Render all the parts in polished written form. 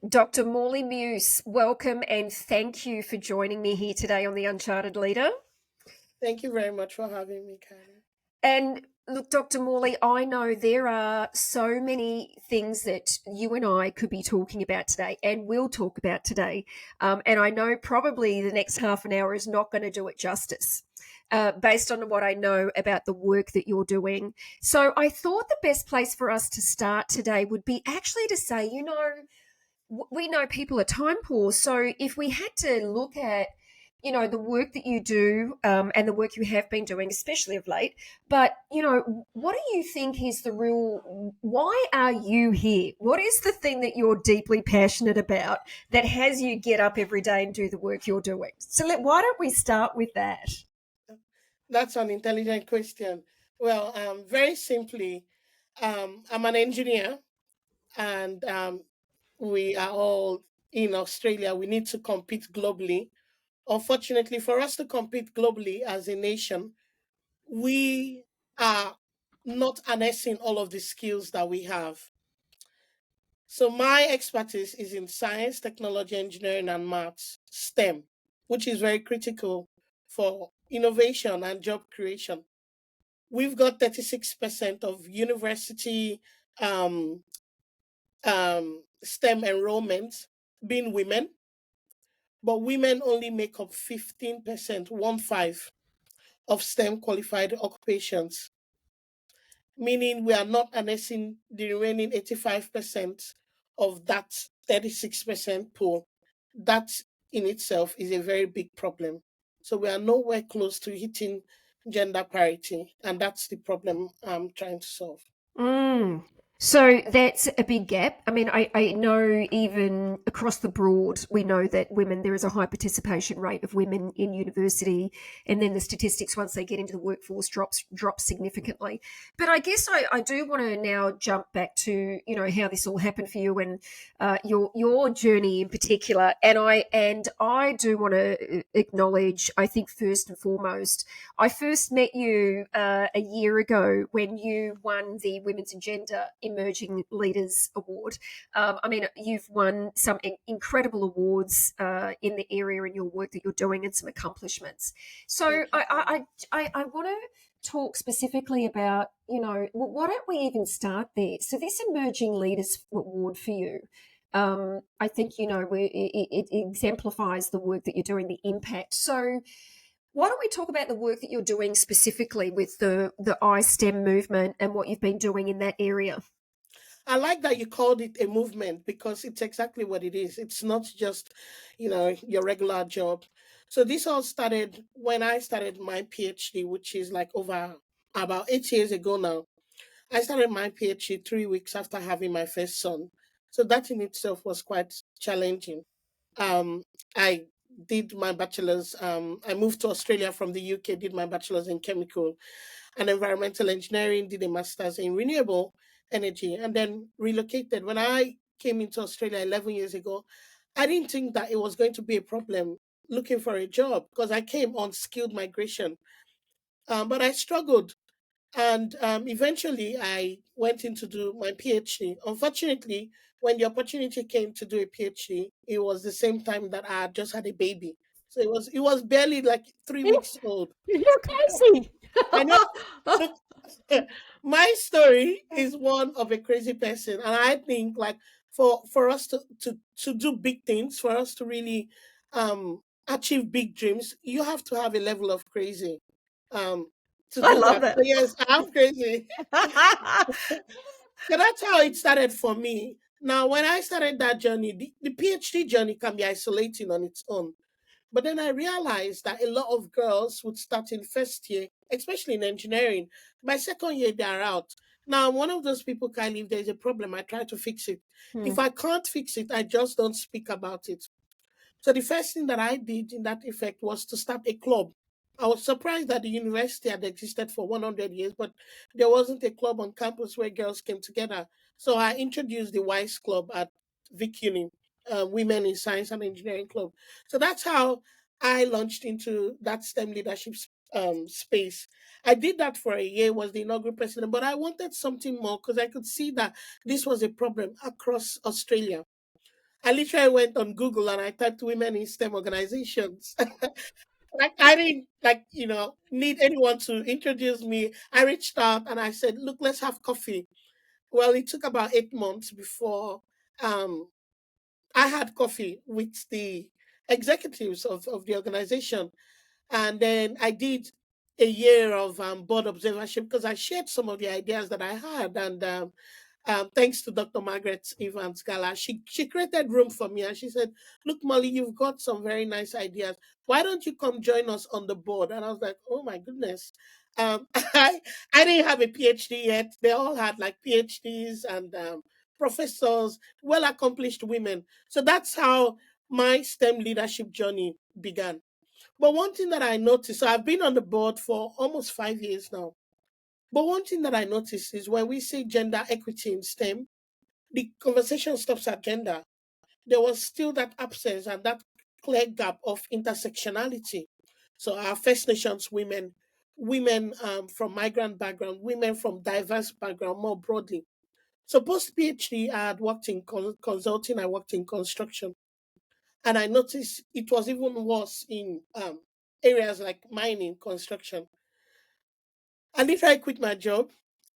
Dr. Morley Muse, welcome and thank you for joining me here today on The Uncharted Leader. Thank you very much for having me, Kylie. And look, Dr. Morley, I know there are so many things that you and I could be talking about today and will talk about today. And I know probably the next half an hour is not going to do it justice. Based on what I know about the work that you're doing. So I thought the best place for us to start today would be actually to say, we know people are time poor. So if we had to look at, the work that you do and the work you have been doing, especially of late, but, what do you think is the real, why are you here? What is the thing that you're deeply passionate about that has you get up every day and do the work you're doing? So why don't we start with that? That's an intelligent question. Well, very simply, I'm an engineer, and we are all in Australia. We need to compete globally. Unfortunately, for us to compete globally as a nation, we are not harnessing all of the skills that we have. So, my expertise is in science, technology, engineering, and maths, STEM, which is very critical for innovation and job creation. We've got 36% of university um, STEM enrollment being women, but women only make up 15%, 1/5, of STEM qualified occupations, meaning we are not harnessing the remaining 85% of that 36% pool. That in itself is a very big problem. So we are nowhere close to hitting gender parity, and that's the problem I'm trying to solve. Mm. So that's a big gap. I mean, I know even across the board, we know that there is a high participation rate of women in university, and then the statistics once they get into the workforce drops significantly. But I guess I do want to now jump back to how this all happened for you and your journey in particular. And I do want to acknowledge, I think first and foremost, I first met you a year ago when you won the Women's and Gender Emerging Leaders Award. I mean, you've won some incredible awards in the area in your work that you're doing and some accomplishments. So Thank you. I want to talk specifically about, why don't we even start there? So this Emerging Leaders Award for you, I think, it exemplifies the work that you're doing, the impact. So why don't we talk about the work that you're doing specifically with the iSTEM movement and what you've been doing in that area? I like that you called it a movement because it's exactly what it is. It's not just, your regular job. So this all started when I started my PhD, which is like over about 8 years ago now. I started my PhD 3 weeks after having my first son. So that in itself was quite challenging. Um, I did my bachelor's. I moved to Australia from the UK, did my bachelor's in chemical and environmental engineering, did a master's in renewable energy, and then relocated. When I came into Australia 11 years ago, I didn't think that it was going to be a problem looking for a job because I came on skilled migration. But I struggled. And eventually, I went in to do my PhD. Unfortunately, when the opportunity came to do a PhD, it was the same time that I had just had a baby. So it was barely like 3 weeks old. You're crazy. I know. So my story is one of a crazy person, and I think like for us to do big things, for us to really achieve big dreams, you have to have a level of crazy um to I do love that. So that. yes, I'm crazy. So that's how it started for me. Now, when I started that journey, the PhD journey can be isolating on its own. But then I realized that a lot of girls would start in first year, especially in engineering. By second year, they're out. Now, I'm one of those people, Kylie, if there's a problem, I try to fix it. Hmm. If I can't fix it, I just don't speak about it. So the first thing that I did in that effect was to start a club. I was surprised that the university had existed for 100 years, but there wasn't a club on campus where girls came together. So I introduced the WISE Club at Vic Uni, Women in Science and Engineering Club. So that's how I launched into that STEM leadership space. I did that for a year, was the inaugural president, but I wanted something more because I could see that this was a problem across Australia. I literally went on Google and I typed women in STEM organizations. Like I didn't need anyone to introduce me. I reached out and I said, "Look, let's have coffee." Well, it took about 8 months before um, I had coffee with the executives of the organization, and then I did a year of board observership because I shared some of the ideas that I had, and thanks to Dr. Margaret Evans Gala, she created room for me, and she said, "Look, Molly, you've got some very nice ideas. Why don't you come join us on the board?" And I was like, "Oh my goodness." I didn't have a PhD yet. They all had like PhDs and professors, well accomplished women. So that's how my STEM leadership journey began. But one thing that I noticed, so I've been on the board for almost 5 years now. But one thing that I noticed is when we say gender equity in STEM, the conversation stops at gender. There was still that absence and that clear gap of intersectionality. So our First Nations women, women from migrant background, women from diverse background more broadly. So post PhD, I had worked in consulting, I worked in construction, and I noticed it was even worse in areas like mining, construction. And if I quit my job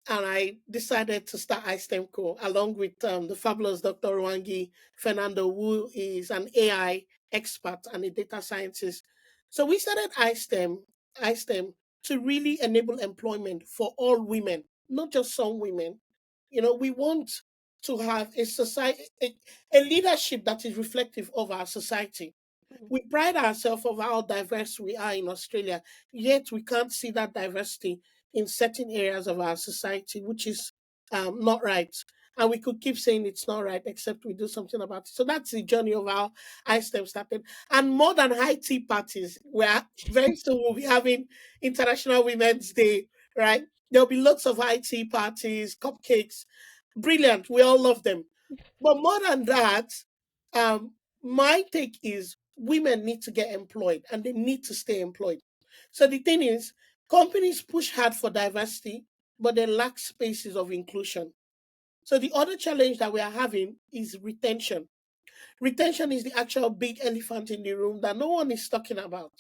and I decided to start iSTEM Co along with the fabulous Dr. Rwangi Fernando, who is an AI expert and a data scientist. So we started iSTEM to really enable employment for all women, not just some women. We want to have a society, a leadership that is reflective of our society. We pride ourselves of how diverse we are in Australia, yet we can't see that diversity in certain areas of our society, which is not right. And we could keep saying it's not right, except we do something about it. So that's the journey of how iSTEM started. And more than high tea parties, where very soon we'll be having International Women's Day, right? There'll be lots of high tea parties, cupcakes. Brilliant. We all love them. But more than that, um, my take is women need to get employed and they need to stay employed. So the thing is, companies push hard for diversity, but they lack spaces of inclusion. So the other challenge that we are having is retention. Retention is the actual big elephant in the room that no one is talking about.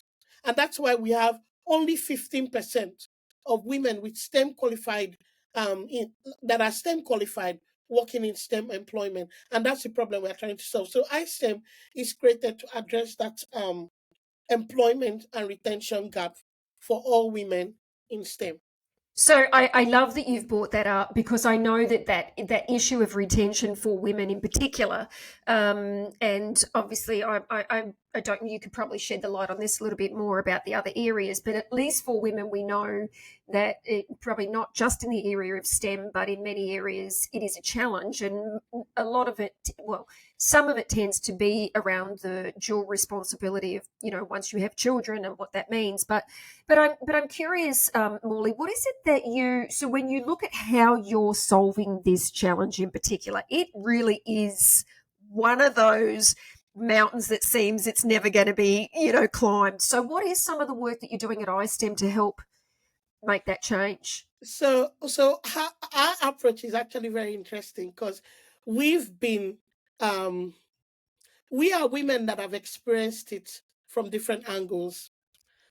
And that's why we have only 15% of women with STEM qualified, that are STEM qualified working in STEM employment. And that's the problem we're trying to solve. So iSTEM is created to address that employment and retention gap for all women in STEM. So I love that you've brought that up because I know that issue of retention for women in particular, and obviously I don't. You could probably shed the light on this a little bit more about the other areas, but at least for women, we know that it probably not just in the area of STEM, but in many areas it is a challenge, and a lot of it, well, some of it tends to be around the dual responsibility of once you have children and what that means, but I'm curious, Morley, what is it that so when you look at how you're solving this challenge in particular, it really is one of those mountains that seems it's never going to be, climbed. So what is some of the work that you're doing at iSTEM to help make that change? So our approach is actually very interesting because we've been we are women that have experienced it from different angles.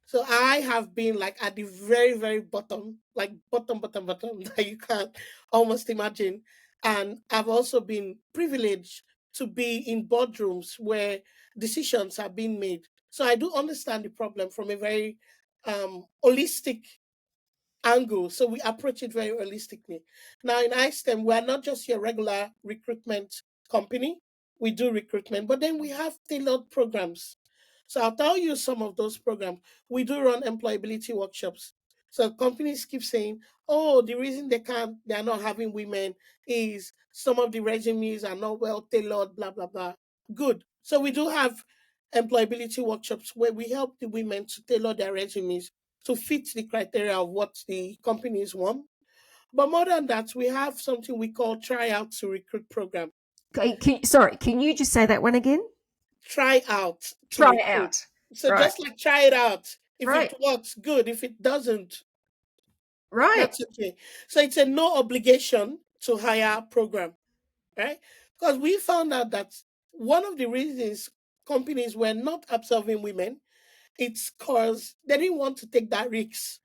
So I have been like at the very, very bottom, like bottom that you can almost imagine. And I've also been privileged to be in boardrooms where decisions are being made. So I do understand the problem from a very holistic angle. So we approach it very holistically. Now in iSTEM, we're not just your regular recruitment company. We do recruitment, but then we have tailored programs. So I'll tell you some of those programs. We do run employability workshops. So companies keep saying, oh, the reason they're not having women is some of the resumes are not well tailored, blah, blah, blah. Good. So we do have employability workshops where we help the women to tailor their resumes to fit the criteria of what the companies want. But more than that, we have something we call try out to recruit program. Okay, sorry, can you just say that one again? Try out to Try it recruit. out. So Right, just like try it out. If it right, works, good. If it doesn't, right. that's okay. So it's a no obligation to hire program, right? Because we found out that one of the reasons companies were not absorbing women, it's because they didn't want to take that risk.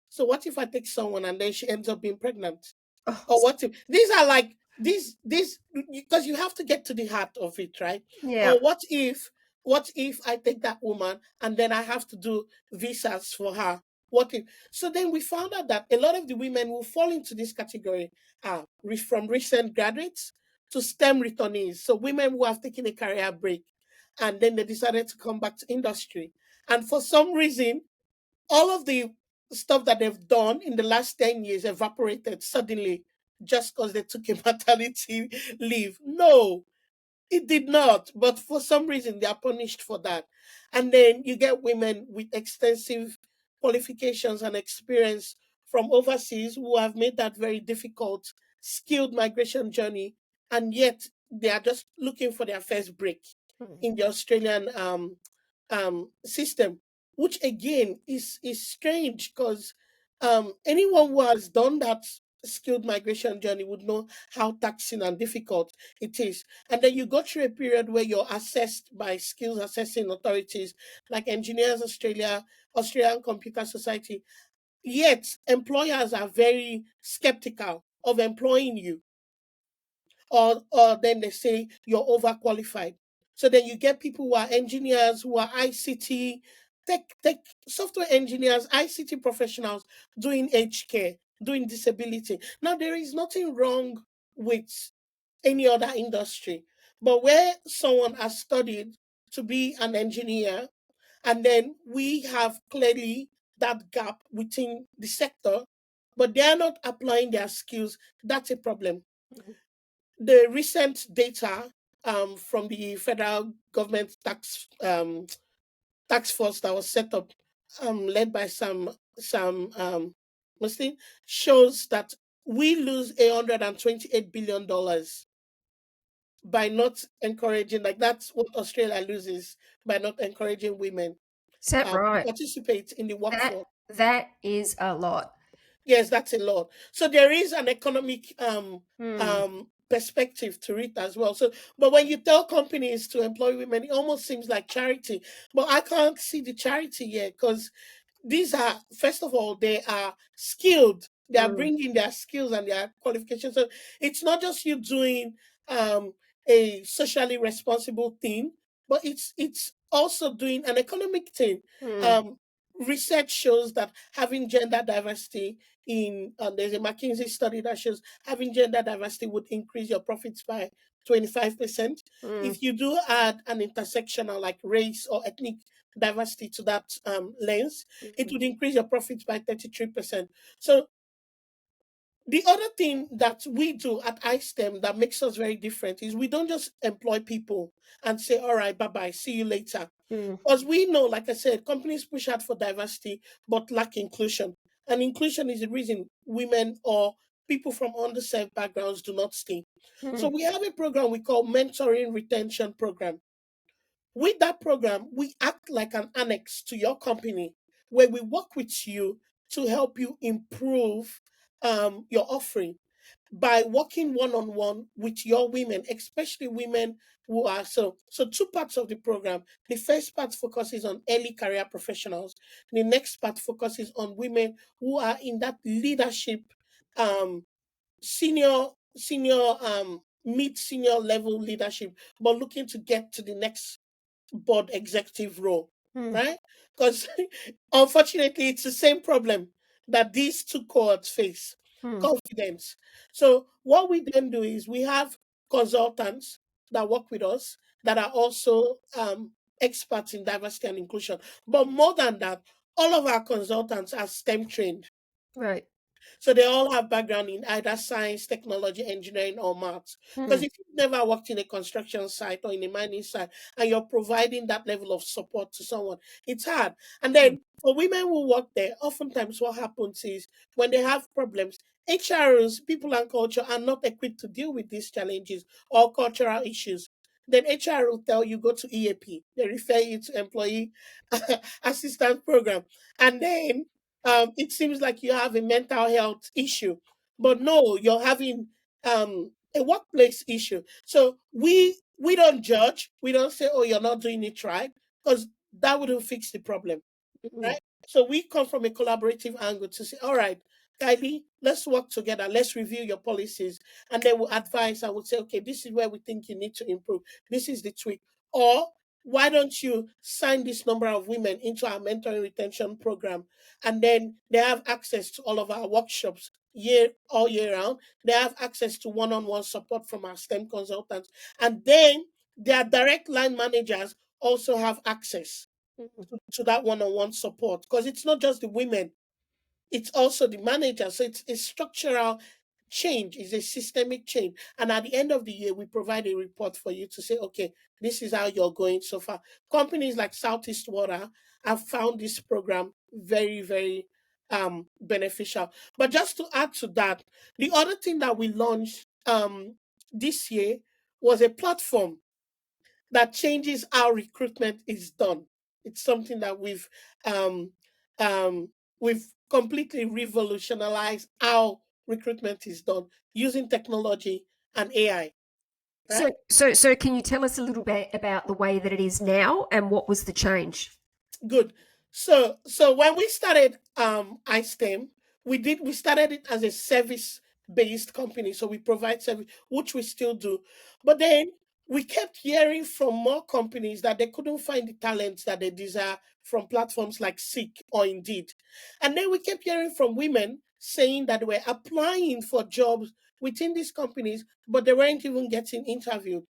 So what if I take someone and then she ends up being pregnant? Oh, Or what if these are like these because you have to get to the heart of it, right? yeah. Or what if I take that woman and then I have to do visas for her? What if? So then we found out that a lot of the women who fall into this category are from recent graduates to STEM returnees. So women who have taken a career break and then they decided to come back to industry. And for some reason, all of the stuff that they've done in the last 10 years evaporated suddenly just because they took a maternity leave. No, it did not. But for some reason, they are punished for that. And then you get women with extensive qualifications and experience from overseas who have made that very difficult, skilled migration journey. And yet they are just looking for their first break Mm. in the Australian system, which again is strange because anyone who has done that skilled migration journey would know how taxing and difficult it is. And then you go through a period where you're assessed by skills assessing authorities like Engineers Australia, Australian Computer Society. Yet employers are very skeptical of employing you, or then they say you're overqualified. So then you get people who are engineers, who are ICT, tech software engineers, ICT professionals doing aged care, doing disability. Now there is nothing wrong with any other industry, but where someone has studied to be an engineer, and then we have clearly that gap within the sector, but they are not applying their skills, that's a problem. The recent data from the federal government tax force that was set up, led by some Muslim, shows that we lose $128 billion by not encouraging, like that's what Australia loses by not encouraging women Is that to right? participate in the That workforce. that is a lot. Yes, that's a lot. So there is an economic Mm. perspective to it as well. So, but when you tell companies to employ women, it almost seems like charity. But I can't see the charity yet because these are, first of all, they are skilled. They are Mm. bringing their skills and their qualifications. So it's not just you doing um, a socially responsible thing, but it's also doing an economic thing. Mm. Um, Research shows that having gender diversity in there's a McKinsey study that shows having gender diversity would increase your profits by 25%. Mm. If you do add an intersectional like race or ethnic diversity to that lens, it Mm. would increase your profits by 33%. So the other thing that we do at iSTEM that makes us very different is we don't just employ people and say, all right, bye bye, see you later. Mm. Because we know, like I said, companies push out for diversity but lack inclusion. And inclusion is the reason women or people from underserved backgrounds do not stay. So Mm. we have a program we call Mentoring Retention Program. With that program, we act like an annex to your company where we work with you to help you improve your offering by working one on one with your women, especially women who are so two parts of the program. The first part focuses on early career professionals. The next part focuses on women who are in that leadership, um, senior mid senior level leadership, but looking to get to the next board executive role, Mm. right? Because unfortunately, it's the same problem that these two cohorts face, Mm. confidence. So, what we then do is we have consultants that work with us that are also experts in diversity and inclusion. But more than that, all of our consultants are STEM trained. Right. So they all have background in either science, technology, engineering, or maths. Because Mm. if you've never worked in a construction site or in a mining site and you're providing that level of support to someone, it's hard. And Mm. then for women who work there, oftentimes what happens is when they have problems, HROs, people and culture, are not equipped to deal with these challenges or cultural issues. Then HR will tell you go to EAP. They refer you to employee assistance program. And then it seems like you have a mental health issue, but no, you're having a workplace issue. So We don't judge. We don't say, oh, you're not doing it right, because that wouldn't fix the problem, Mm. right? So we come from a collaborative angle to say, all right, Kylie, let's work together. Let's review your policies. And then we'll advise. I would say, okay, this is where we think you need to improve. This is the tweak. Or why don't you sign this number of women into our mentoring retention program? And then they have access to all of our workshops all year round. They have access to one-on-one support from our STEM consultants. And then their direct line managers also have access Mm. to that one-on-one support, because it's not just the women, it's also the manager. So it's a structural change, it's a systemic change. And at the end of the year, we provide a report for you to say, okay, this is how you're going so far. Companies like Southeast Water have found this program very, very beneficial. But just to add to that, the other thing that we launched this year was a platform that changes how recruitment is done. It's something that um, um, we've completely revolutionized how recruitment is done using technology and AI. So, Right? so can you tell us a little bit about the way that it is now and what was the change? Good. So when we started iSTEM, we started it as a service based company. So we provide service, which we still do. But then we kept hearing from more companies that they couldn't find the talents that they desire from platforms like Seek or Indeed. And then we kept hearing from women saying that they were applying for jobs within these companies, but they weren't even getting interviewed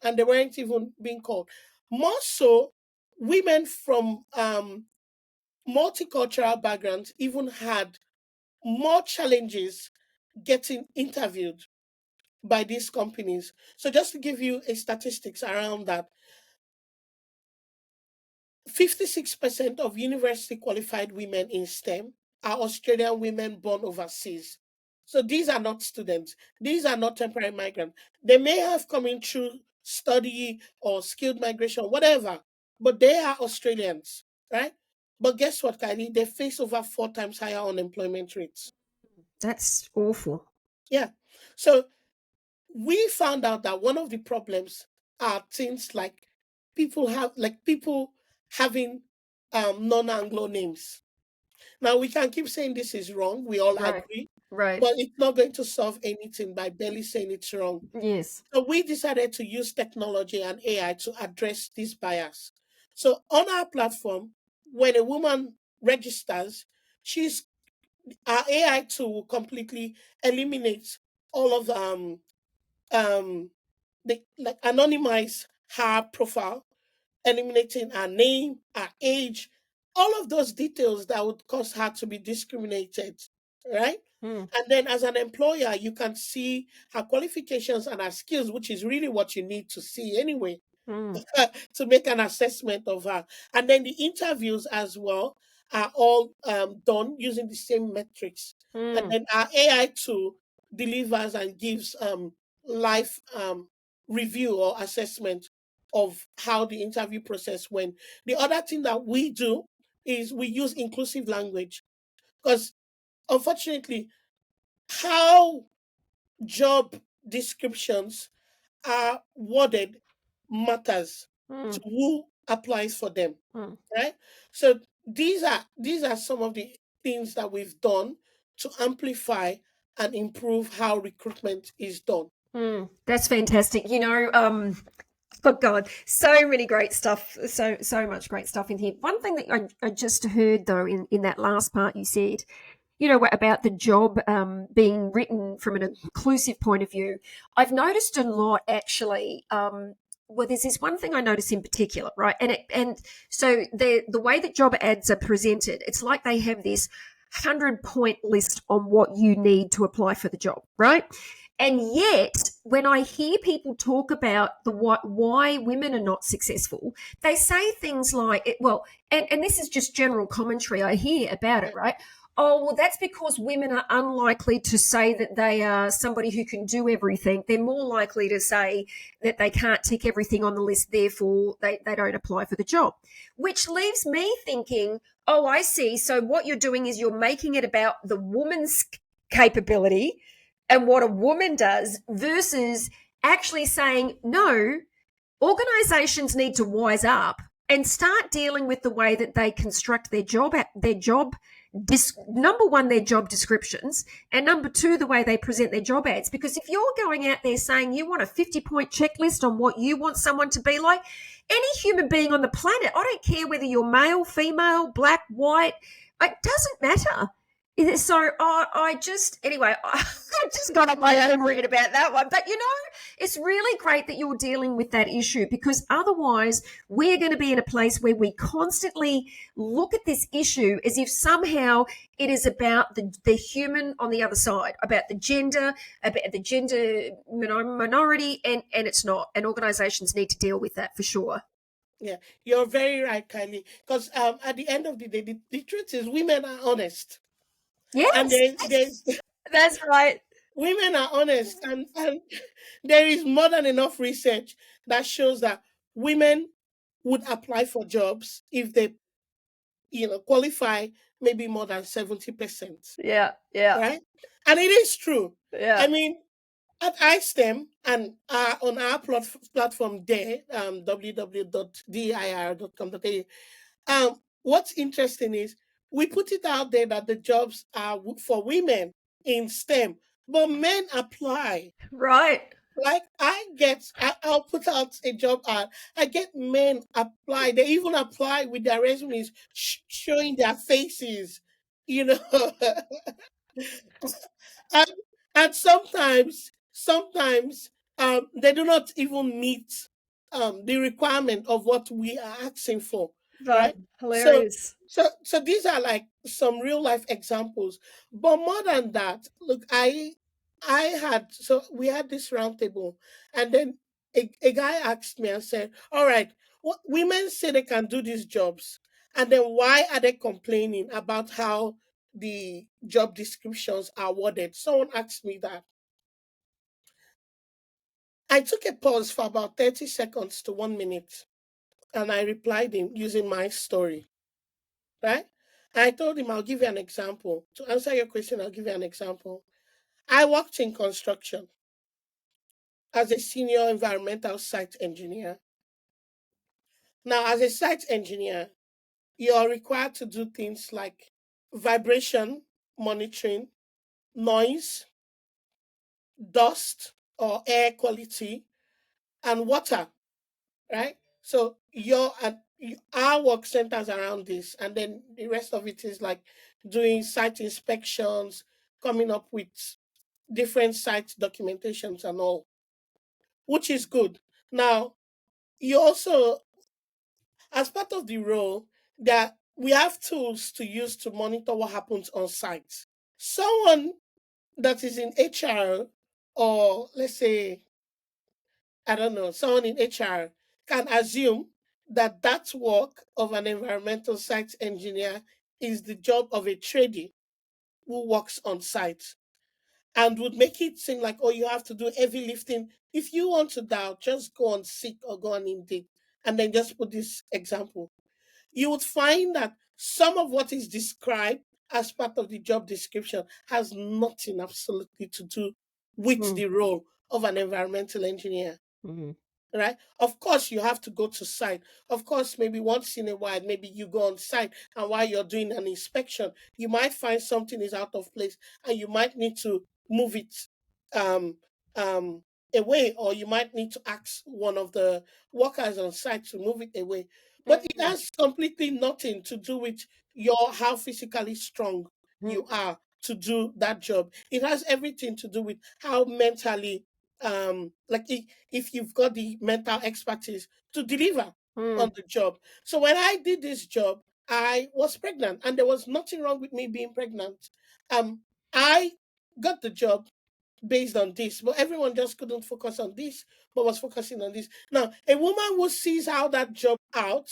and they weren't even being called. More so, women from multicultural backgrounds even had more challenges getting interviewed by these companies. So just to give you a statistics around that, 56% of university qualified women in STEM are Australian women born overseas. So these are not students. These are not temporary migrants. They may have come in through study or skilled migration, whatever, but they are Australians, right? But guess what, Kylie? They face over 4 times higher unemployment rates. That's awful. Yeah. So we found out that one of the problems are things like people having non-Anglo names. Now we can keep saying this is wrong, we all Right, agree, right. but it's not going to solve anything by barely saying it's wrong. Yes. So we decided to use technology and AI to address this bias. So on our platform, when a woman registers, she's our AI tool will completely eliminate all of um they like anonymize her profile, eliminating her name, her age, all of those details that would cause her to be discriminated, right? Mm, And then as an employer, you can see her qualifications and her skills, which is really what you need to see anyway. mm, To make an assessment of her. And then the interviews as well are all done using the same metrics. And mm, then our AI tool delivers and gives live review or assessment of how the interview process went. The other thing that we do is we use inclusive language, because unfortunately, how job descriptions are worded matters mm, to who applies for them, mm. right? So these are some of the things that we've done to amplify and improve how recruitment is done. That's fantastic. Oh God, so many great stuff, so much great stuff in here. One thing that I just heard though in that last part you said, about the job being written from an inclusive point of view. I've noticed a lot actually. Well, there's this one thing I notice in particular, right? And so the way that job ads are presented, it's like they have this 100-point list on what you need to apply for the job, right? And yet, when I hear people talk about why women are not successful, they say things like, and this is just general commentary I hear about it, Right. right? Oh, well, that's because women are unlikely to say that they are somebody who can do everything. They're more likely to say that they can't tick everything on the list, therefore they don't apply for the job, which leaves me thinking, oh, I see. So what you're doing is you're making it about the woman's capability and what a woman does versus actually saying, no, Organizations need to wise up and start dealing with the way that they construct number one, their job descriptions, and number two, the way they present their job ads. Because if you're going out there saying you want a 50-point checklist on what you want someone to be like, any human being on the planet, I don't care whether you're male, female, black, white, it doesn't matter. So anyway, I just got on my own rant about that one. But it's really great that you're dealing with that issue, because otherwise we're going to be in a place where we constantly look at this issue as if somehow it is about the human on the other side, about the gender minority, and it's not. And organizations need to deal with that for sure. Yeah, you're very right, Kylie. Because at the end of the day, the truth is women are honest. And Yes, there's that's right. women are honest, and there is more than enough research that shows that women would apply for jobs if they qualify maybe more than 70%, Yeah, yeah, right? And it is true. yeah. I mean, at iSTEM and on our platform there, www.dir.com.au, what's interesting is we put it out there that the jobs are for women in STEM, but men apply. Right. Like I'll put out a job ad. I get men apply. They even apply with their resumes showing their faces, you know. and, and sometimes they do not even meet the requirement of what we are asking for, Right. right? So Hilarious. so these are like some real life examples. But more than that, look, we had this roundtable, and then a guy asked me and said, all right, what women say they can do these jobs, and then why are they complaining about how the job descriptions are worded? Someone asked me that. I took a pause for about 30 seconds to 1 minute, and I replied him using my story, right? I told him, I'll give you an example. To answer your question, I'll give you an example. I worked in construction as a senior environmental site engineer. Now, as a site engineer, you're required to do things like vibration monitoring, noise, dust or air quality, and water, right? So our work centers around this, and then the rest of it is like doing site inspections, coming up with different site documentations and all, which is good. Now, you also, as part of the role, that we have tools to use to monitor what happens on site. Someone that is in HR, or let's say, I don't know, someone in HR can assume that that work of an environmental site engineer is the job of a tradie who works on site, and would make it seem like, oh, you have to do heavy lifting. If you want to doubt, just go on Seek or go on Indeed, and then just put this example. You would find that some of what is described as part of the job description has nothing absolutely to do with Mm, the role of an environmental engineer, mm, right? Of course, you have to go to site. Of course, maybe once in a while, maybe you go on site, and while you're doing an inspection, you might find something is out of place, and you might need to move it um, um, away, or you might need to ask one of the workers on site to move it away. But it mm, has completely nothing to do with your how physically strong mm, you are to do that job. It has everything to do with how mentally like if you've got the mental expertise to deliver on mm, the job. So when I did this job, I was pregnant, and there was nothing wrong with me being pregnant. I got the job based on this, but everyone just couldn't focus on this, but was focusing on this. Now, a woman who sees how that job out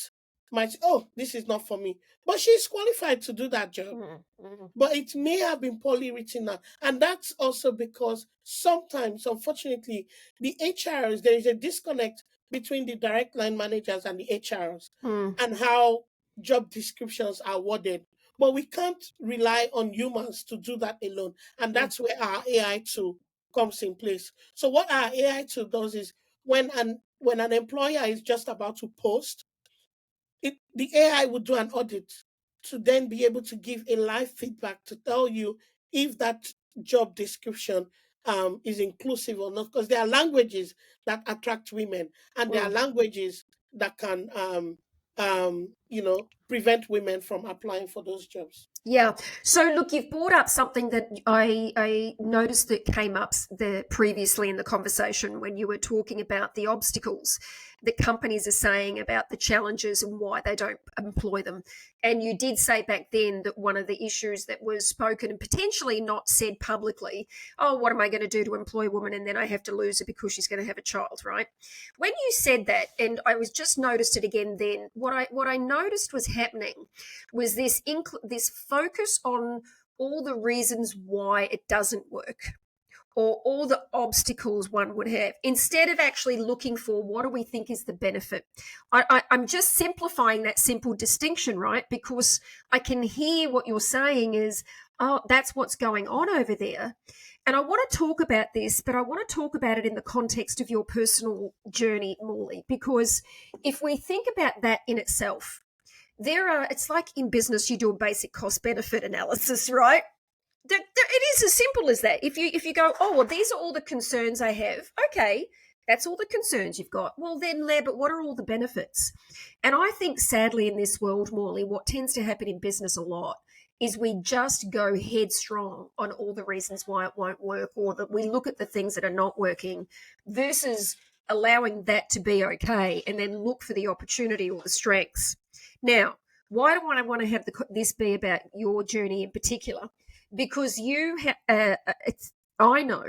might say, oh, this is not for me. But she's qualified to do that job, mm, mm, but it may have been poorly written now. And that's also because sometimes, unfortunately, the HRs, there is a disconnect between the direct line managers and the HRs, mm, and how job descriptions are worded. But we can't rely on humans to do that alone. And mm, that's where our AI tool comes in place. So what our AI tool does is, when an employer is just about to post, the AI would do an audit to then be able to give a live feedback to tell you if that job description is inclusive or not. Because there are languages that attract women, and there are Mm. languages that can, prevent women from applying for those jobs. Yeah. So look, you've brought up something that I noticed that came up previously in the conversation when you were talking about the obstacles that companies are saying about the challenges and why they don't employ them. And you did say back then that one of the issues that was spoken and potentially not said publicly, oh, what am I going to do to employ a woman and then I have to lose her because she's going to have a child, right? When you said that, and I was just noticed it again then, what I noticed was happening was this focus on all the reasons why it doesn't work or all the obstacles one would have instead of actually looking for what do we think is the benefit. I'm just simplifying that simple distinction, right? Because I can hear what you're saying is, oh, that's what's going on over there. And I want to talk about this, but I want to talk about it in the context of your personal journey, Morley, because if we think about that in itself, it's like in business, you do a basic cost benefit analysis, right? It is as simple as that. If you go, oh, well, these are all the concerns I have. Okay, that's all the concerns you've got. Well, then, but what are all the benefits? And I think, sadly, in this world, Morley, what tends to happen in business a lot is we just go headstrong on all the reasons why it won't work, or that we look at the things that are not working versus allowing that to be okay and then look for the opportunity or the strengths. Now, why do I want to have this be about your journey in particular? Because I know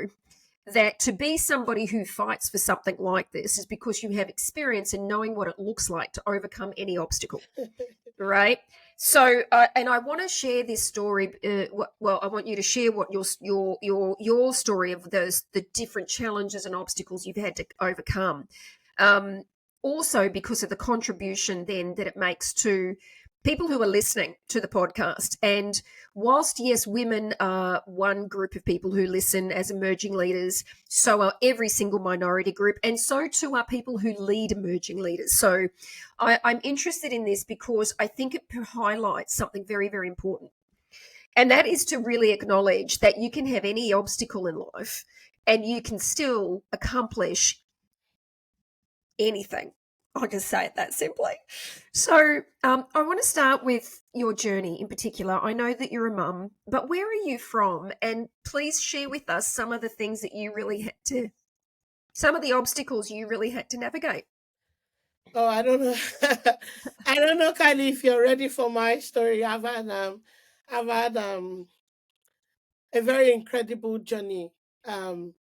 that to be somebody who fights for something like this is because you have experience in knowing what it looks like to overcome any obstacle, right? So, and I want to share this story. Well, I want you to share what your story of the different challenges and obstacles you've had to overcome. Also, because of the contribution then that it makes to people who are listening to the podcast. And whilst, yes, women are one group of people who listen as emerging leaders, so are every single minority group, and so too are people who lead emerging leaders. So I'm interested in this because I think it highlights something very, very important. And that is to really acknowledge that you can have any obstacle in life and you can still accomplish anything. I can say it that simply. So I want to start with your journey in particular. I know that you're a mum, but where are you from? And please share with us some of the things that you really had to, some of the obstacles you really had to navigate. Oh, I don't know. I don't know, Kylie, if you're ready for my story. I've had a very incredible journey. Um,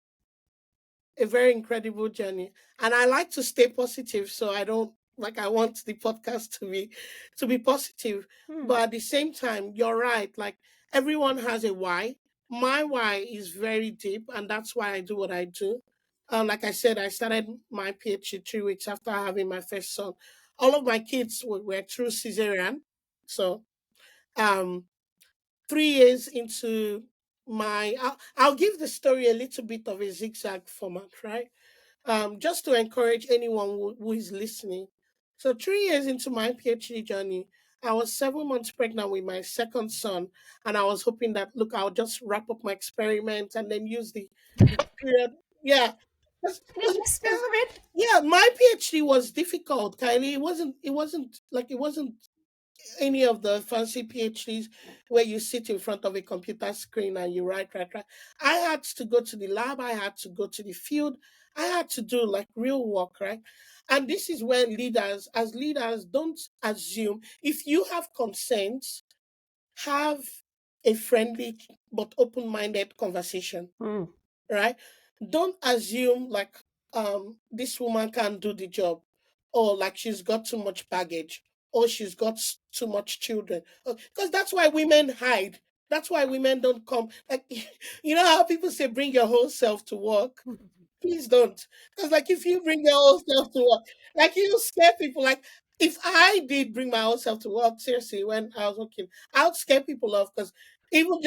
a very incredible journey, and I like to stay positive. So I don't like. I want the podcast to be positive, Hmm. but at the same time, you're right. Like everyone has a why. My why is very deep, and that's why I do what I do. Like I said, I started my PhD 3 weeks after having my first son. All of my kids were through cesarean, so um 3 years into I'll give the story a little bit of a zigzag format, right? Just to encourage anyone who is listening. So 3 years into my PhD journey, I was 7 months pregnant with my second son, and I was hoping that look, I'll just wrap up my experiment and then use the period. Yeah, An experiment. yeah, my PhD was difficult, Kylie. It wasn't any of the fancy PhDs where you sit in front of a computer screen and you write. I had to go to the lab, I had to go to the field, I had to do like real work, right? And this is where as leaders, don't assume if you have consent, have a friendly but open minded conversation, Hmm. right? Don't assume like this woman can't do the job, or like she's got too much baggage, or she's got too much children. Because that's why women hide. That's why women don't come. Like you know how people say bring your whole self to work. Please don't. Because like if you bring your whole self to work, like you scare people. Like if I did bring my whole self to work, seriously, when I was working, I would scare people off because Even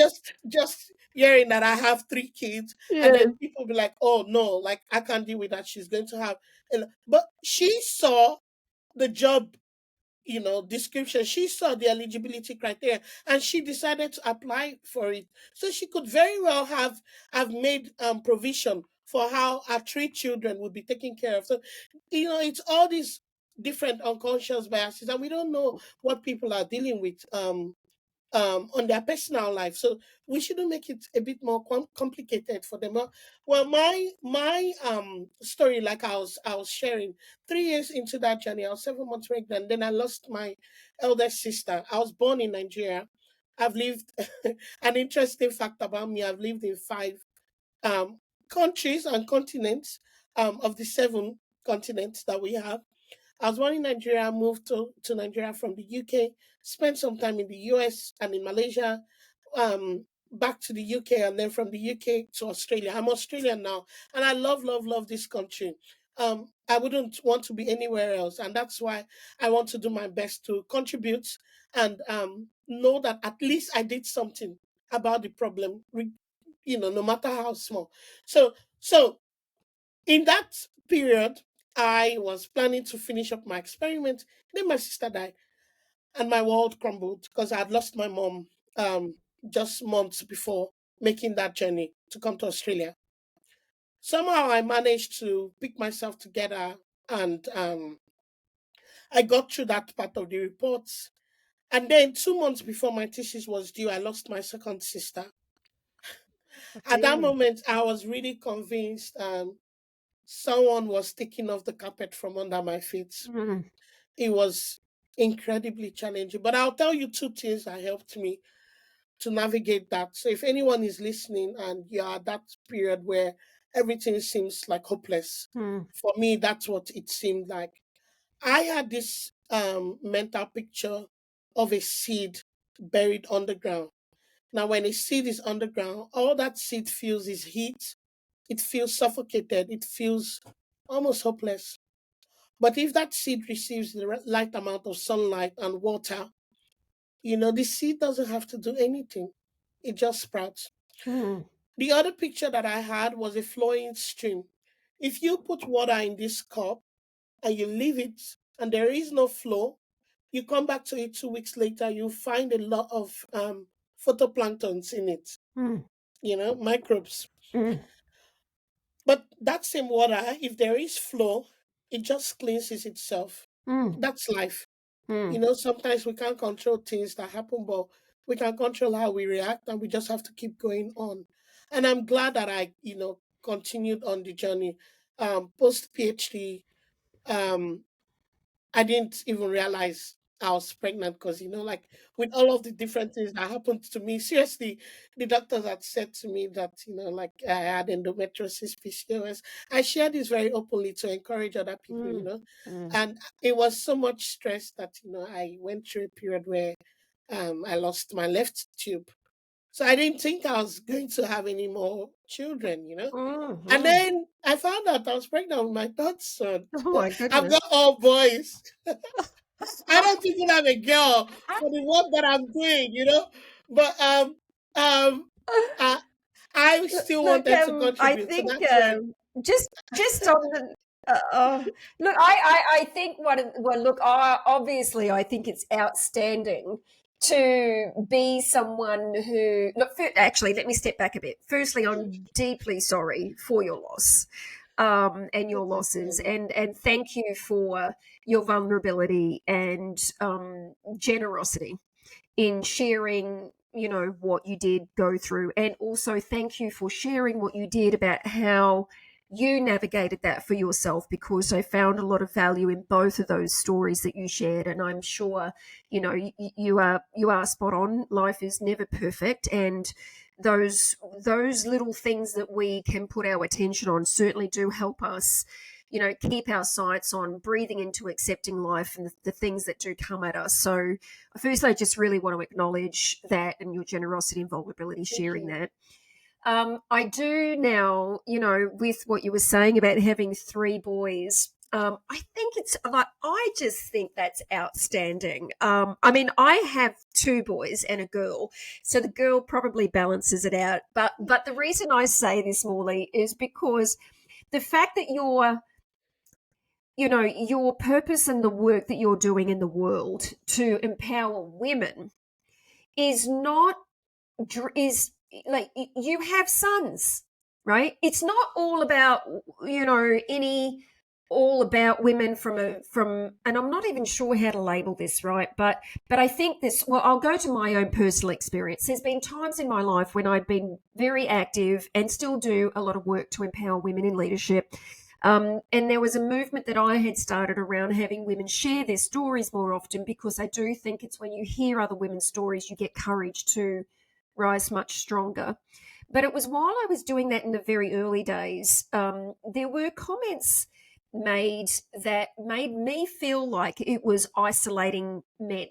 just hearing that I have 3 kids, and Yeah. then people be like, "Oh no, like I can't deal with that. She's going to have," but she saw the job, description. She saw the eligibility criteria, and she decided to apply for it. So she could very well have made provision for how our 3 children would be taken care of. So, it's all these different unconscious biases, and we don't know what people are dealing with. On their personal life. So we shouldn't make it a bit more complicated for them. Well, my story, like I was sharing, 3 years into that journey, I was 7 months pregnant. Then I lost my eldest sister. I was born in Nigeria. I've lived an interesting fact about me. I've lived in 5 um, countries and continents of the 7 continents that we have. I was born in Nigeria, moved to Nigeria from the UK, spent some time in the US and in Malaysia, back to the UK, and then from the UK to Australia. I'm Australian now, and I love, love, love this country. I wouldn't want to be anywhere else, and that's why I want to do my best to contribute and know that at least I did something about the problem, no matter how small. So in that period, I was planning to finish up my experiment. Then my sister died, and my world crumbled because I had lost my mom just months before making that journey to come to Australia. Somehow I managed to pick myself together, and I got through that part of the reports. And then 2 months before my thesis was due, I lost my second sister. At that Damn. moment, I was really convinced someone was taking off the carpet from under my feet. Mm. It was incredibly challenging. But I'll tell you 2 things that helped me to navigate that. So if anyone is listening and you're at that period where everything seems like hopeless, Mm. for me, that's what it seemed like. I had this mental picture of a seed buried underground. Now, when a seed is underground, all that seed feels is heat. It feels suffocated. It feels almost hopeless. But if that seed receives the right amount of sunlight and water, the seed doesn't have to do anything. It just sprouts. Mm. The other picture that I had was a flowing stream. If you put water in this cup and you leave it and there is no flow, you come back to it 2 weeks later, you find a lot of photoplanktons in it, Mm. microbes. Mm. But that same water, if there is flow, it just cleanses itself. Mm. That's life. Mm. Sometimes we can't control things that happen, but we can control how we react, and we just have to keep going on. And I'm glad that I, continued on the journey. Post PhD, um, I didn't even realize I was pregnant because, like with all of the different things that happened to me, seriously, the doctors had said to me that, like I had endometriosis, PCOS. I shared this very openly to encourage other people, Mm. Mm. and it was so much stress that, I went through a period where I lost my left tube. So I didn't think I was going to have any more children. Mm. And Mm. then I found out I was pregnant with my third son. Oh my I've goodness. got all boys. I don't even have a girl for the work that I'm doing. But I I still Look, wanted to I contribute. So think that's when. just on the look, I think well, look, obviously, I think it's outstanding to be someone who look. Actually, let me step back a bit. Firstly, I'm deeply sorry for your loss, and your It's losses, okay. and thank you for your vulnerability and generosity in sharing what you did go through, and also thank you for sharing what you did about how you navigated that for yourself, because I found a lot of value in both of those stories that you shared. And I'm sure you are spot on. Life is never perfect, and those little things that we can put our attention on certainly do help us keep our sights on breathing into accepting life and the things that do come at us. So firstly, I just really want to acknowledge that and your generosity and vulnerability Thank sharing you. that. I do now, with what you were saying about having 3 boys. I think it's like, I just think that's outstanding. I mean, I have two boys and a girl, so the girl probably balances it out. But the reason I say this, Morley, is because the fact that your purpose and the work that you're doing in the world to empower women is not is like, you have sons, right? It's not all about, any all about women from, and I'm not even sure how to label this, right? But I think this, well, I'll go to my own personal experience. There's been times in my life when I've been very active and still do a lot of work to empower women in leadership. And there was a movement that I had started around having women share their stories more often, because I do think it's when you hear other women's stories, you get courage to rise much stronger. But it was while I was doing that in the very early days, there were comments made that made me feel like it was isolating men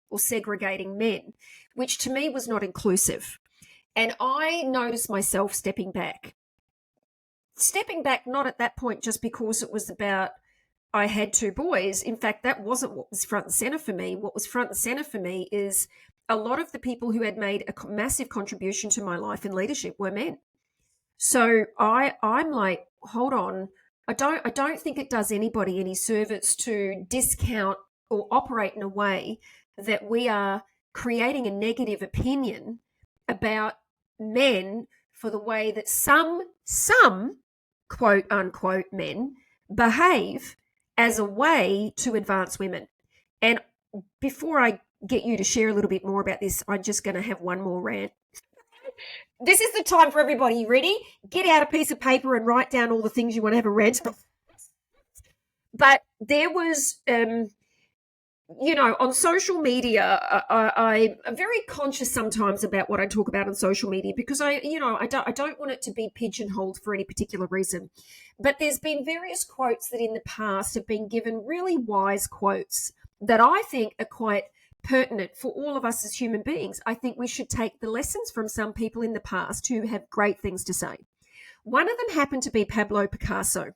or segregating men, which to me was not inclusive. And I noticed myself stepping back, not at that point just because it was about I had two boys. In fact, that wasn't what was front and center for me. What was front and center for me is a lot of the people who had made a massive contribution to my life in leadership were men. So I'm like, hold on. I don't think it does anybody any service to discount or operate in a way that we are creating a negative opinion about men for the way that some quote unquote men behave as a way to advance women. And before I get you to share a little bit more about this, I'm just going to have one more rant. This is the time for everybody. You ready? Get out a piece of paper and write down all the things you want to have a rant about. But there was, on social media, I'm very conscious sometimes about what I talk about on social media, because I don't want it to be pigeonholed for any particular reason. But there's been various quotes that in the past have been given, really wise quotes that I think are quite pertinent for all of us as human beings. I think we should take the lessons from some people in the past who have great things to say. One of them happened to be Pablo Picasso,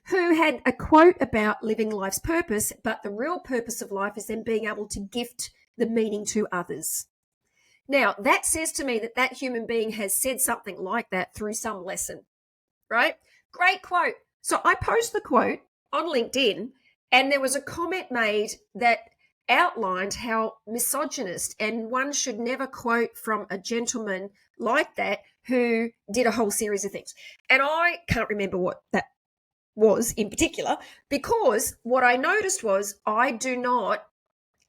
who had a quote about living life's purpose, but the real purpose of life is then being able to gift the meaning to others. Now, that says to me that that human being has said something like that through some lesson, right? Great quote. So I post the quote on LinkedIn, and there was a comment made that outlined how misogynist, and one should never quote from a gentleman like that who did a whole series of things. And I can't remember what that was in particular, because what I noticed was I do not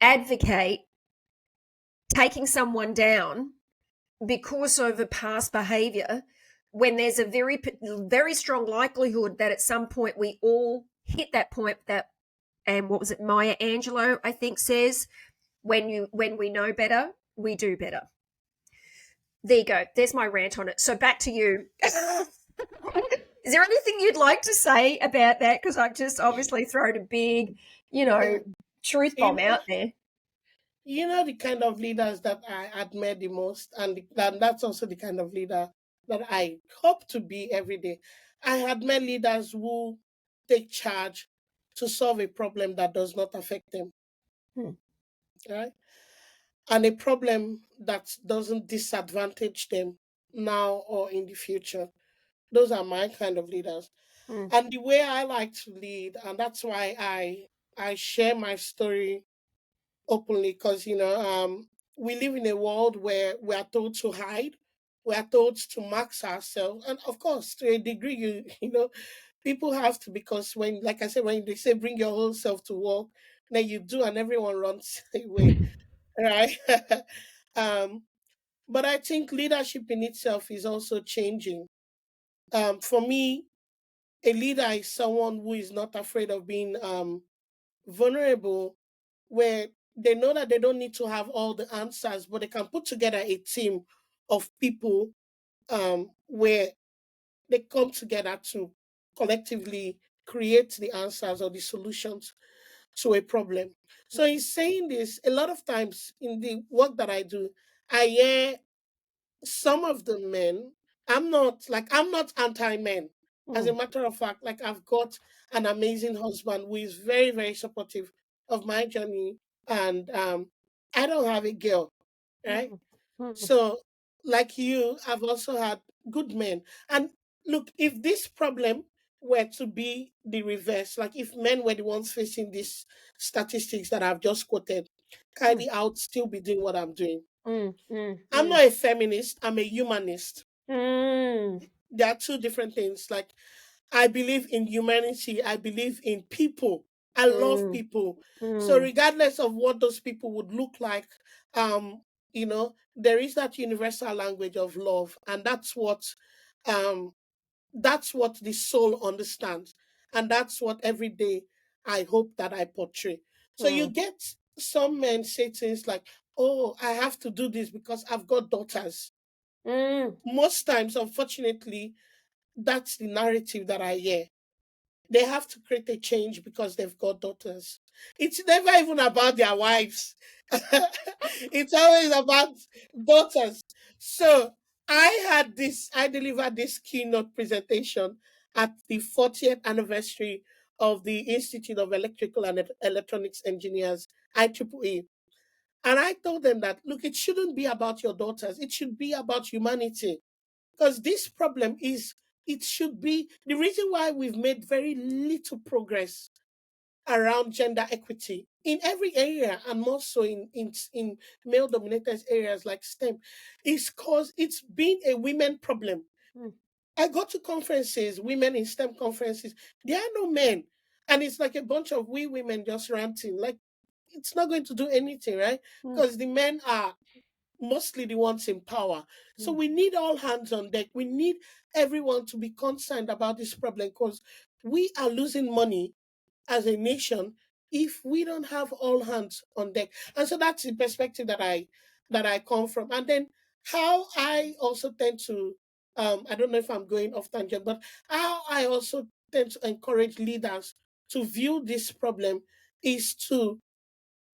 advocate taking someone down because of a past behavior, when there's a very, very strong likelihood that at some point we all hit that point that, and what was it, Maya Angelou, I think, says, when we know better, we do better. There you go. There's my rant on it. So back to you. Is there anything you'd like to say about that? Because I've just obviously thrown a big, truth bomb out there. The kind of leaders that I admire the most, and that's also the kind of leader that I hope to be every day. I admire leaders who take charge to solve a problem that does not affect them, Hmm. right? And a problem that doesn't disadvantage them now or in the future. Those are my kind of leaders. Hmm. And the way I like to lead, and that's why I share my story openly, because we live in a world where we are told to hide, we are told to mask ourselves, and of course, to a degree, people have to, because when, like I said, when they say bring your whole self to work, then you do, and everyone runs away, right? um, but I think leadership in itself is also changing. For me, a leader is someone who is not afraid of being vulnerable, where they know that they don't need to have all the answers, but they can put together a team of people, where they come together to collectively create the answers or the solutions to a problem. So, in saying this, a lot of times in the work that I do, I hear some of the men. I'm not anti men. As a mm, matter of fact, like I've got an amazing husband who is very, very supportive of my journey. And I don't have a girl, right? mm, mm, So, like you, I've also had good men. And look, if this problem were to be the reverse, like if men were the ones facing these statistics that I've just quoted, mm, Kylie, I would still be doing what I'm doing. mm, mm, I'm mm, not a feminist, I'm a humanist. mm, There are two different things. Like, I believe in humanity, I believe in people. I love mm, people. So, mm, regardless of what those people would look like, there is that universal language of love, and um, that's what the soul understands, and that's what every day I hope that I portray. So you mm, get some men say things like, "Oh, I have to do this because I've got daughters." mm. Most times, unfortunately, that's the narrative that I hear. They have to create a change because they've got daughters. It's never even about their wives. It's always about daughters. So I delivered this keynote presentation at the 40th anniversary of the Institute of Electrical and Electronics Engineers, IEEE. And I told them that, look, it shouldn't be about your daughters. It should be about humanity. Because this problem is, it should be the reason why we've made very little progress around gender equity in every area, and more so in male dominated areas like STEM, is because it's been a women problem. Mm, I go to conferences, women in STEM conferences, there are no men. And it's like a bunch of we women just ranting. Like, it's not going to do anything, right? mm, Because the men are mostly the ones in power. So mm, we need all hands on deck. We need everyone to be concerned about this problem, because we are losing money as a nation if we don't have all hands on deck. And so that's the perspective that I come from. And then how I also tend to I don't know if I'm going off tangent, but how I also tend to encourage leaders to view this problem is to,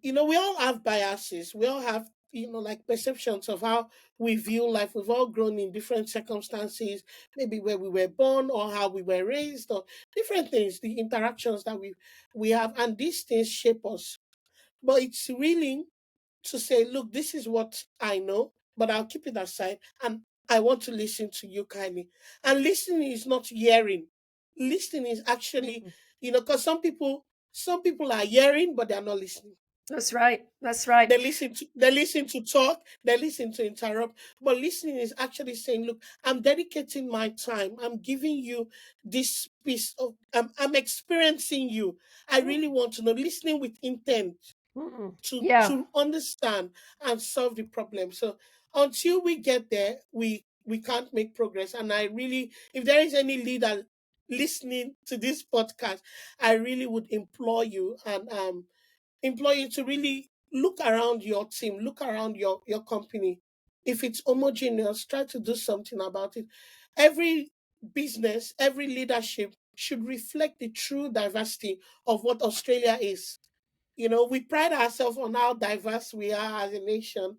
we all have biases. We all have, like perceptions of how we view life. We've all grown in different circumstances, maybe where we were born or how we were raised or different things, the interactions that we have, and these things shape us. But it's really to say, look, this is what I know, but I'll keep it aside, and I want to listen to you kindly. And listening is not hearing. Listening is actually, mm. because some people are hearing, but they're not listening. That's right. That's right. They listen to talk, they listen to interrupt, but listening is actually saying, look, I'm dedicating my time, I'm giving you this piece of, I'm experiencing you. I Mm, really want to know, listening with intent mm. to Yeah. to understand and solve the problem. So until we get there, we can't make progress. And I really, if there is any leader listening to this podcast, I really would implore you and implore you to really look around your team, look around your company. If it's homogeneous, try to do something about it. Every business, every leadership should reflect the true diversity of what Australia is. We pride ourselves on how diverse we are as a nation,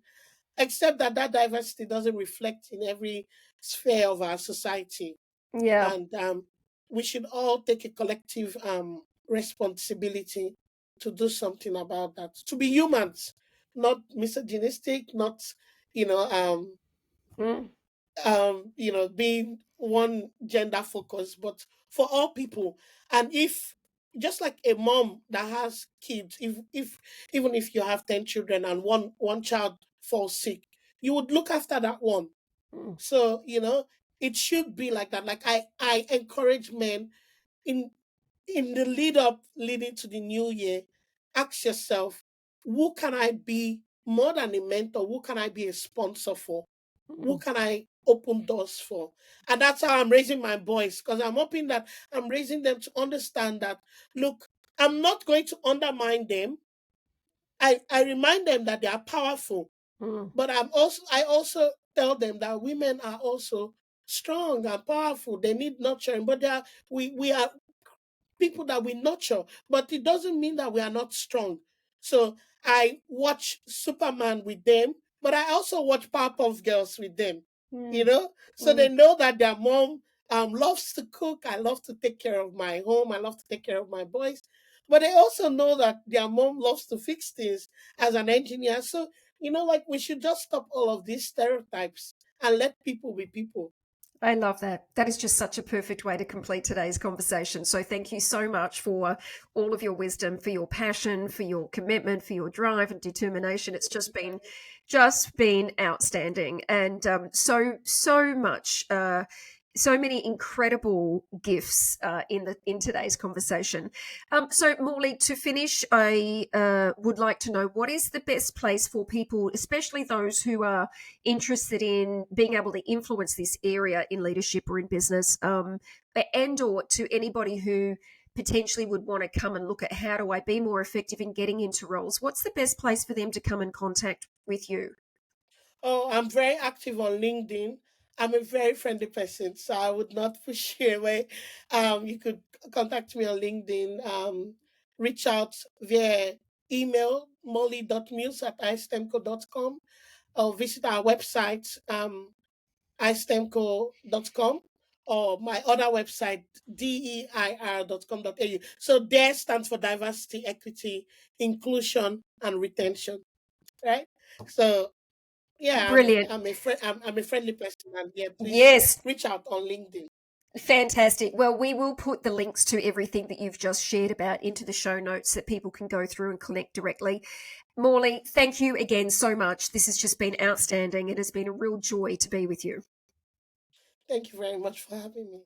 except that diversity doesn't reflect in every sphere of our society. Yeah. And we should all take a collective responsibility to do something about that. To be humans, not misogynistic, not you know um, Mm, being one gender focused, but for all people. And if, just like a mom that has kids, if even if you have 10 children and one child falls sick, you would look after that one. mm, So it should be like that. Like, I encourage men in the leading to the new year, ask yourself, who can I be more than a mentor? Who can I be a sponsor for? Who mm, can I open doors for? And that's how I'm raising my boys, because I'm hoping that I'm raising them to understand that, look, I'm not going to undermine them. I remind them that they are powerful, mm, but I also tell them that women are also strong and powerful. They need nurturing, but we are people that we nurture, but it doesn't mean that we are not strong. So I watch Superman with them, but I also watch Powerpuff Girls with them, mm, so they mm, know that their mom loves to cook. I love to take care of my home. I love to take care of my boys. But they also know that their mom loves to fix things as an engineer. So, like we should just stop all of these stereotypes and let people be people. I love that. That is just such a perfect way to complete today's conversation. So thank you so much for all of your wisdom, for your passion, for your commitment, for your drive and determination. It's just been outstanding, and so much. So many incredible gifts in today's conversation. So, Morley, to finish, I would like to know what is the best place for people, especially those who are interested in being able to influence this area in leadership or in business, and or to anybody who potentially would want to come and look at how do I be more effective in getting into roles. What's the best place for them to come in contact with you? Oh, I'm very active on LinkedIn. I'm a very friendly person, so I would not push you away. You could contact me on LinkedIn, reach out via email, molly.muse@istemco.com, or visit our website, istemco.com, or my other website, deir.com.au. So DARE stands for diversity, equity, inclusion, and retention, right? So yeah, Brilliant. I'm a friendly person, and yeah, please Yes, reach out on LinkedIn. fantastic. Well, we will put the links to everything that you've just shared about into the show notes that people can go through and connect directly. Morley, thank you again so much. This has just been outstanding. It has been a real joy to be with you. Thank you very much for having me.